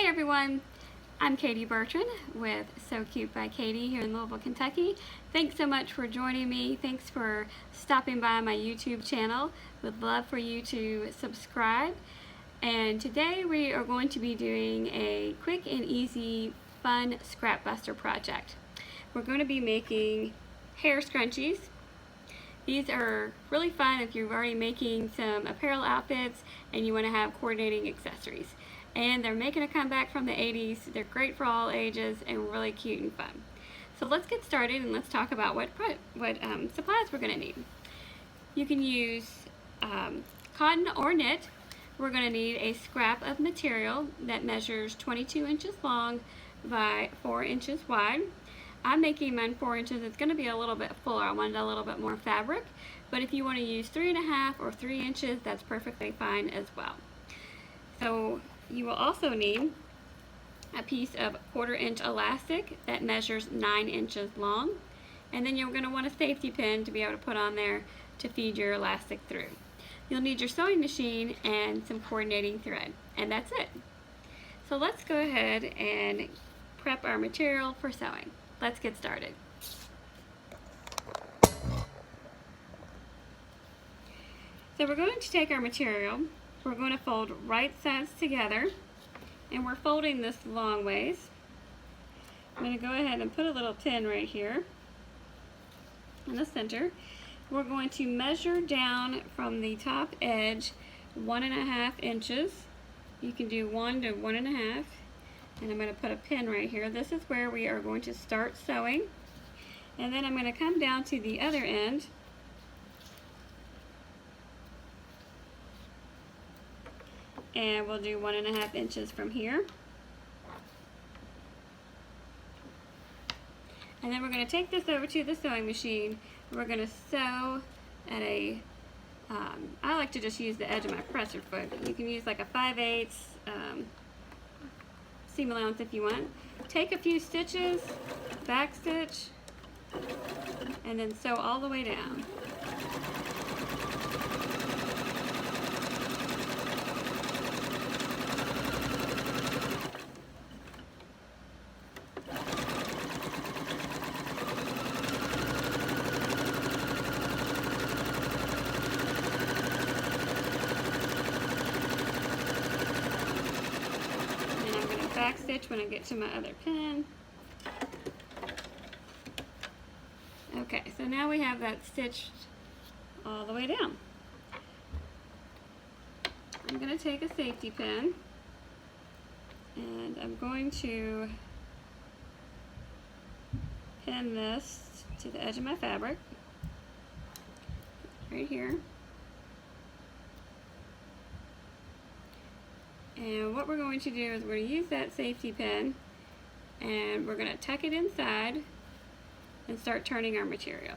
everyone, I'm Katie Bertrand with So Cute by Katie here in Louisville, Kentucky. Thanks so much for joining me. Thanks for stopping by my YouTube channel. Would love for you to subscribe. And today we are going to be doing a quick and easy fun scrap buster project. We're going to be making hair scrunchies. These are really fun if you're already making some apparel outfits and you want to have coordinating accessories. And they're making a comeback from the 80s. They're great for all ages and really cute and fun. So let's get started and let's talk about what supplies we're going to need. You can use cotton or knit. We're going to need a scrap of material that measures 22 inches long by 4 inches wide. I'm making mine 4 inches. It's going to be a little bit fuller. I wanted a little bit more fabric, but if you want to use 3.5 or 3 inches, that's perfectly fine as well. So you will also need a piece of 1/4 inch elastic that measures 9 inches long, and then you're going to want a safety pin to be able to put on there to feed your elastic through. You'll need your sewing machine and some coordinating thread, and that's it. So let's go ahead and prep our material for sewing. Let's get started. So we're going to take our material, we're going to fold right sides together, and we're folding this long ways. I'm going to go ahead and put a little pin right here in the center. We're going to measure down from the top edge 1.5 inches. You can do 1 to 1.5. And I'm going to put a pin right here. This is where we are going to start sewing. And then I'm going to come down to the other end. And we'll do 1.5 inches from here. And then we're going to take this over to the sewing machine. We're going to sew at a, I like to just use the edge of my presser foot. You can use like a 5/8 seam allowance if you want. Take a few stitches, back stitch, and then sew all the way down. Back stitch when I get to my other pin. Okay, so now we have that stitched all the way down. I'm going to take a safety pin and I'm going to pin this to the edge of my fabric right here. And what we're going to do is we're going to use that safety pin and we're going to tuck it inside and start turning our material.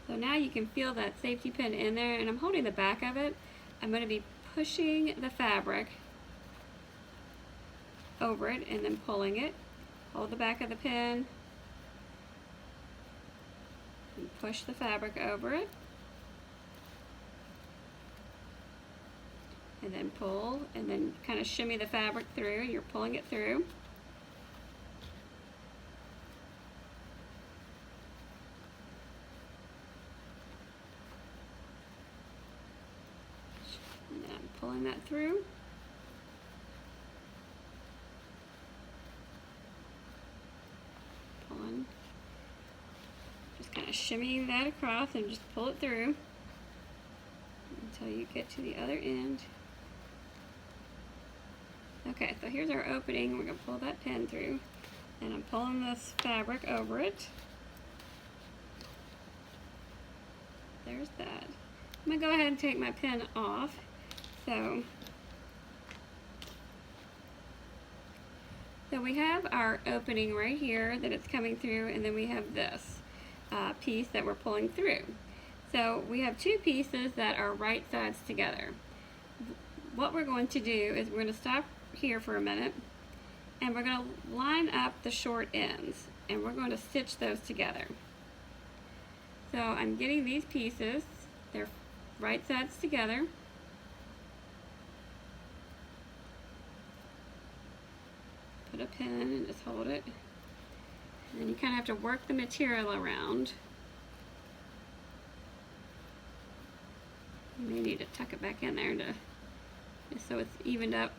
So now you can feel that safety pin in there, and I'm holding the back of it. I'm going to be pushing the fabric over it and then pulling it. Hold the back of the pin and push the fabric over it. And then pull, and then kind of shimmy the fabric through. You're pulling it through. And then I'm pulling that through. Pulling. Just kind of shimmying that across and just pull it through until you get to the other end. Okay, so here's our opening. We're going to pull that pin through, and I'm pulling this fabric over it. There's that. I'm going to go ahead and take my pin off. So we have our opening right here that it's coming through, and then we have this piece that we're pulling through. So we have two pieces that are right sides together. What we're going to do is we're going to stop here for a minute, and we're going to line up the short ends, and we're going to stitch those together. So I'm getting these pieces, they're right sides together, pin and just hold it. And then you kind of have to work the material around. You may need to tuck it back in there just so it's evened up.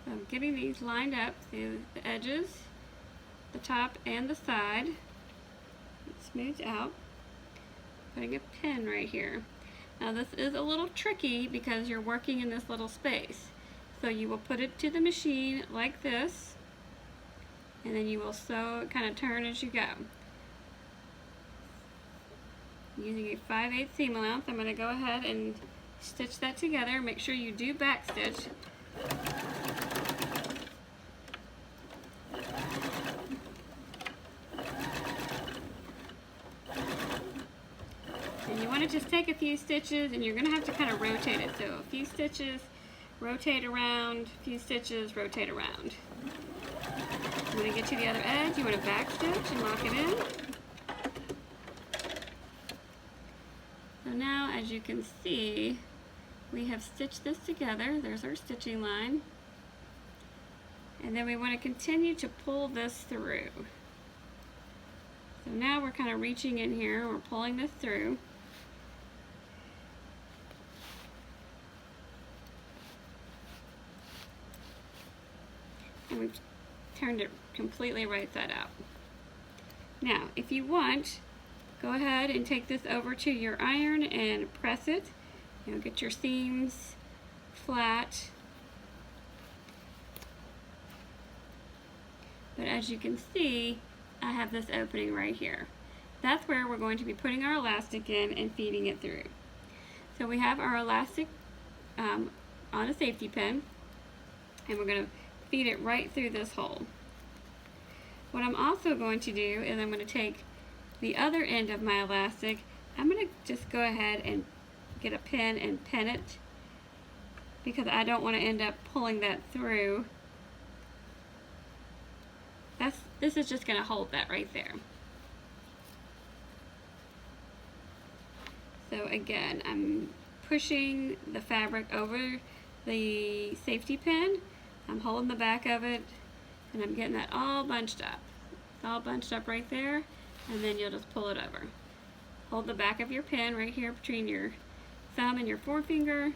So I'm getting these lined up, the edges, the top and the side. It smooths out. Putting a pin right here. Now this is a little tricky because you're working in this little space. So you will put it to the machine like this, and then you will sew it, kind of turn as you go. Using a 5/8 seam allowance, I'm going to go ahead and stitch that together. Make sure you do back stitch. And you want to just take a few stitches, and you're going to have to kind of rotate it. So a few stitches, rotate around, a few stitches, rotate around. When you get to the other edge, you want to back stitch and lock it in. So now, as you can see, we have stitched this together. There's our stitching line. And then we want to continue to pull this through. So now we're kind of reaching in here, we're pulling this through. And we've turned it completely right side out. Now, if you want, go ahead and take this over to your iron and press it. You know, get your seams flat. But as you can see, I have this opening right here. That's where we're going to be putting our elastic in and feeding it through. So we have our elastic on a safety pin, and we're going to feed it right through this hole. What I'm also going to do is I'm going to take the other end of my elastic. I'm going to just go ahead and get a pin and pin it, because I don't want to end up pulling that through. This is just going to hold that right there. So again, I'm pushing the fabric over the safety pin. I'm holding the back of it, and I'm getting that all bunched up. It's all bunched up right there, and then you'll just pull it over. Hold the back of your pin right here between your thumb and your forefinger,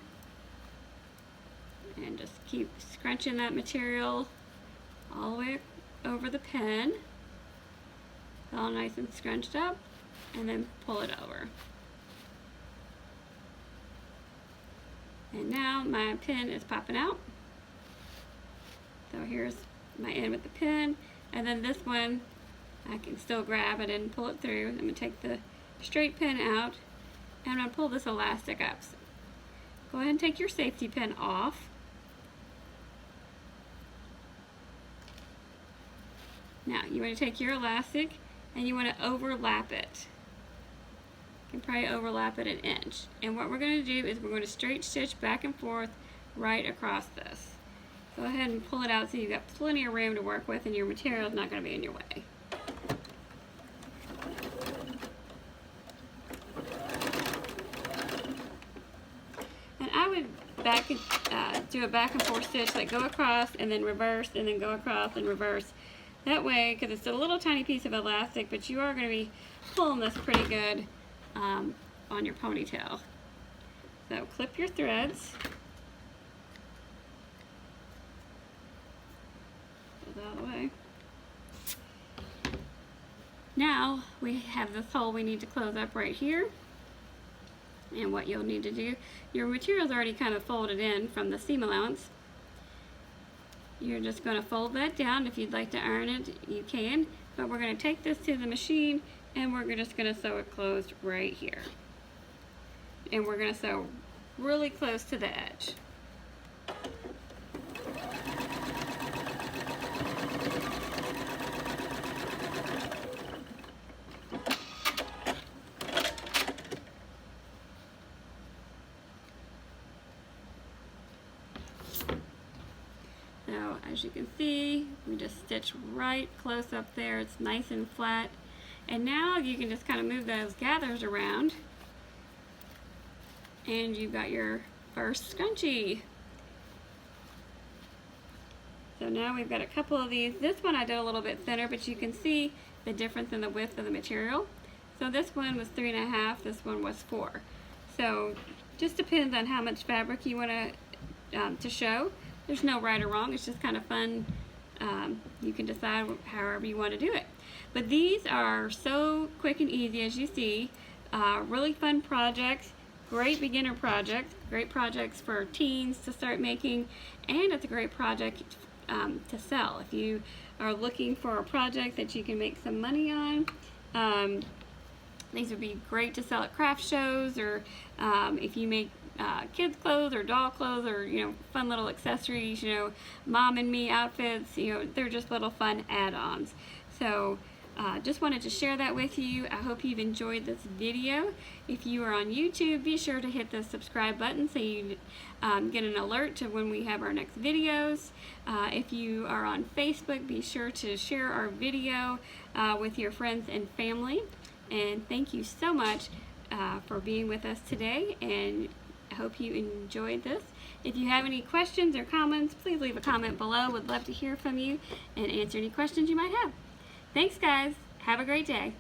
and just keep scrunching that material all the way over the pin. It's all nice and scrunched up, and then pull it over. And now my pin is popping out. So here's my end with the pin, and then this one I can still grab it and pull it through. I'm going to take the straight pin out, and I'm going to pull this elastic up. So go ahead and take your safety pin off. Now you want to take your elastic and you want to overlap it. You can probably overlap it an inch. And what we're going to do is we're going to straight stitch back and forth right across this. Go ahead and pull it out so you've got plenty of room to work with, and your material is not going to be in your way. And I would do a back and forth stitch, like go across and then reverse and then go across and reverse. That way, because it's a little tiny piece of elastic, but you are going to be pulling this pretty good on your ponytail. So clip your threads. Out of the way. Now we have this hole we need to close up right here. And what you'll need to do, your material's already kind of folded in from the seam allowance. You're just going to fold that down. If you'd like to iron it, you can. But we're going to take this to the machine, and we're just going to sew it closed right here. And we're going to sew really close to the edge. So as you can see, we just stitch right close up there. It's nice and flat. And now you can just kind of move those gathers around, and you've got your first scrunchie. So now we've got a couple of these. This one I did a little bit thinner, but you can see the difference in the width of the material. So this one was 3.5, this one was 4. So just depends on how much fabric you want to show. There's no right or wrong, it's just kind of fun. You can decide however you want to do it. But these are so quick and easy, as you see. Really fun projects, great beginner projects, great projects for teens to start making, and it's a great project to sell. If you are looking for a project that you can make some money on, these would be great to sell at craft shows, or if you make kids clothes or doll clothes, or fun little accessories, mom and me outfits, they're just little fun add-ons. So just wanted to share that with you. I hope you've enjoyed this video. If you are on YouTube, be sure to hit the subscribe button so you get an alert to when we have our next videos. If you are on Facebook, be sure to share our video with your friends and family. And thank you so much for being with us today, and I hope you enjoyed this. If you have any questions or comments, please leave a comment below. Would love to hear from you and answer any questions you might have. Thanks, guys. Have a great day.